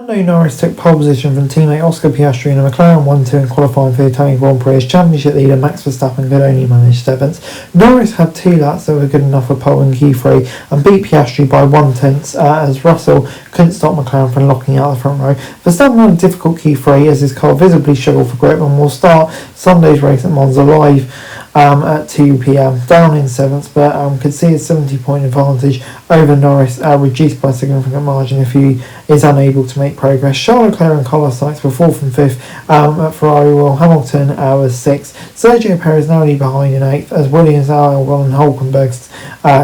Lando Norris took pole position from teammate Oscar Piastri in a McLaren 1-2 in qualifying for the Italian Grand Prix as championship leader Max Verstappen could only manage seventh. Norris had 2 laps that were good enough for pole in Q3 and beat Piastri by 1/10 as Russell couldn't stop McLaren from locking out the front row. Verstappen had a difficult Q3 as his car visibly struggled for grip and will start Sunday's race at Monza live at 2 p.m. down in 7th, but could see a 70-point advantage over Norris reduced by a significant margin if he is unable to make progress. Charles Leclerc and Carlos Sainz were 4th and 5th at Ferrari, while Hamilton was 6th. Sergio Perez narrowly behind in 8th as Williams, Albon and Hulkenberg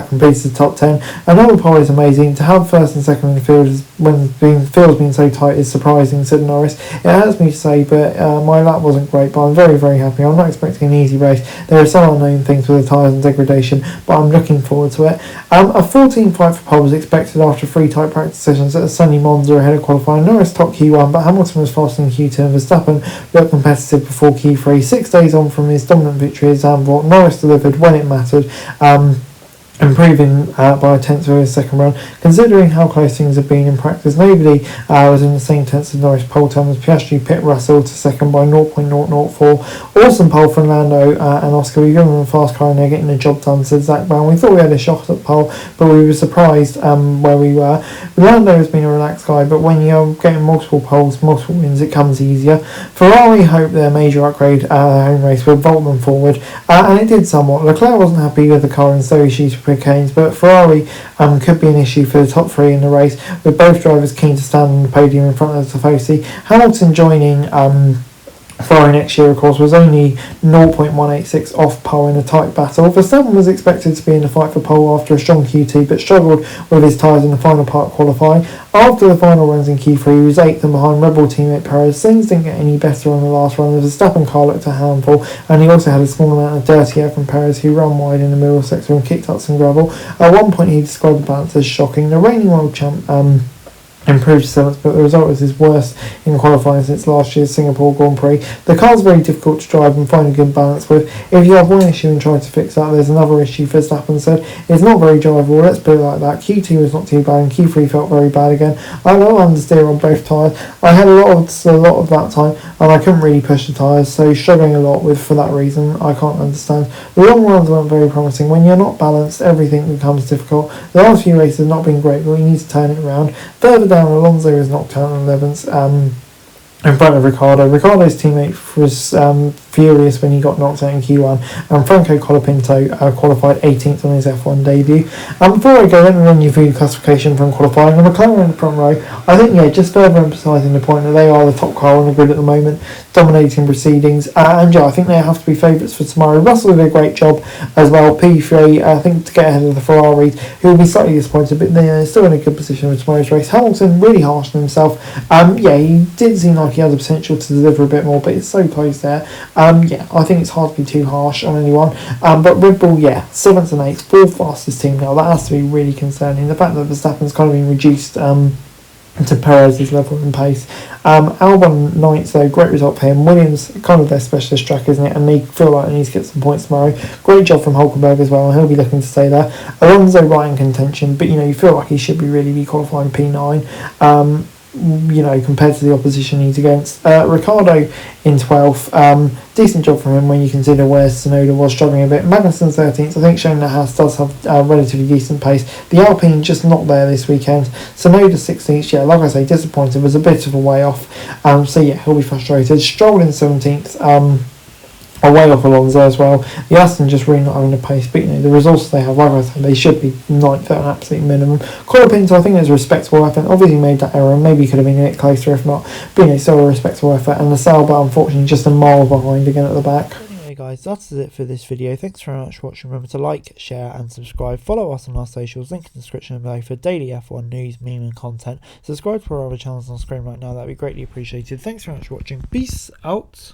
completes the top 10. Another pole is amazing. To have first and second in the field when the field's been so tight is surprising, said Norris. It hurts me to say, but my lap wasn't great, but I'm very, very happy. I'm not expecting an easy race. There are some unknown things with the tyres and degradation, but I'm looking forward to it. A 14 fight for pole was expected after 3 tight practice sessions at a sunny Monza ahead of qualifying. Norris topped Q1, but Hamilton was fast in Q2 and Verstappen looked competitive before Q3. 6 days on from his dominant victory at Zandvoort, Norris delivered when it mattered, improving by a tenth of his second run. Considering how close things have been in practice, nobody was in the same tenths as Norris pole time as Piastri pit Russell to second by 0.004. Awesome pole from Lando and Oscar. We've given them a fast car and they're getting the job done, said Zach Brown. We thought we had a shot at pole, but we were surprised where we were. Lando has been a relaxed guy, but when you're getting multiple poles, multiple wins, it comes easier. Ferrari hoped their major upgrade home race would vault them forward, and it did somewhat. Leclerc wasn't happy with the car and so issues for Canes, but Ferrari could be an issue for the top 3 in the race, with both drivers keen to stand on the podium in front of the Tifosi. Hamilton joining Ferrari next year, of course, was only 0.186 off pole in a tight battle. Verstappen was expected to be in the fight for pole after a strong Q2, but struggled with his tyres in the final part of qualifying. After the final runs in Q3, he was 8th and behind Red Bull teammate Perez. Things didn't get any better on the last run. The Verstappen car looked a handful, and he also had a small amount of dirty air from Perez, who ran wide in the middle sector and kicked up some gravel. At one point, he described the balance as shocking. The reigning world champ improved 7th, but the result was his worst in qualifying since last year's Singapore Grand Prix. The car's very difficult to drive and find a good balance with. If you have one issue and try to fix that, there's another issue. Verstappen said it's not very drivable, let's put it like that. Q2 was not too bad and Q3 felt very bad again. I had a lot of understeer on both tyres. I had a lot of that time and I couldn't really push the tyres, so struggling a lot for that reason. I can't understand. The long runs weren't very promising. When you're not balanced, everything becomes difficult. The last few races have not been great, but we need to turn it around. Further down, Alonso is knocked out on 11th in front of Ricciardo. Ricciardo's teammate was furious when he got knocked out in Q1, and Franco Colapinto qualified 18th on his F1 debut. Before I go, let me run you through the classification from qualifying. The McLaren in the front row, I think, just further emphasising the point that they are the top car on the grid at the moment, dominating proceedings, and I think they have to be favourites for tomorrow. Russell did a great job as well, P3, I think, to get ahead of the Ferraris, who will be slightly disappointed, but they're still in a good position for tomorrow's race. Hamilton really harsh on himself. He did seem like he had the potential to deliver a bit more, but it's so close there. I think it's hard to be too harsh on anyone. But Red Bull, 7th and 8th, 4th fastest team now. That has to be really concerning. The fact that Verstappen's kind of been reduced to Perez's level and pace. Albon 9th though, great result for him. Williams, kind of their specialist track, isn't it? And they feel like they need to get some points tomorrow. Great job from Hulkenberg as well, and he'll be looking to stay there. Alonso right in contention, but you feel like he should be really qualifying P9. Compared to the opposition he's against. Ricciardo in 12th. Decent job from him when you consider where Tsunoda was struggling a bit. Magnussen's 13th, I think, showing that Haas does have a relatively decent pace. The Alpine just not there this weekend. Tsunoda 16th, like I say, disappointed, was a bit of a way off. He'll be frustrated. Stroll in 17th. Away off Alonso as well. The Aston just really not having the pace, but the resources they have, like I said, they should be 9th at an absolute minimum. Colapinto, I think, is a respectable effort. Obviously made that error, maybe could have been a bit closer if not, but still a respectable effort. And the Sauber, unfortunately, just a mile behind again at the back. Anyway guys, that's it for this video. Thanks very much for watching. Remember to like, share and subscribe. Follow us on our socials, link in the description below for daily F1 news, meme and content. Subscribe to our other channels on screen right now, that'd be greatly appreciated. Thanks very much for watching. Peace out.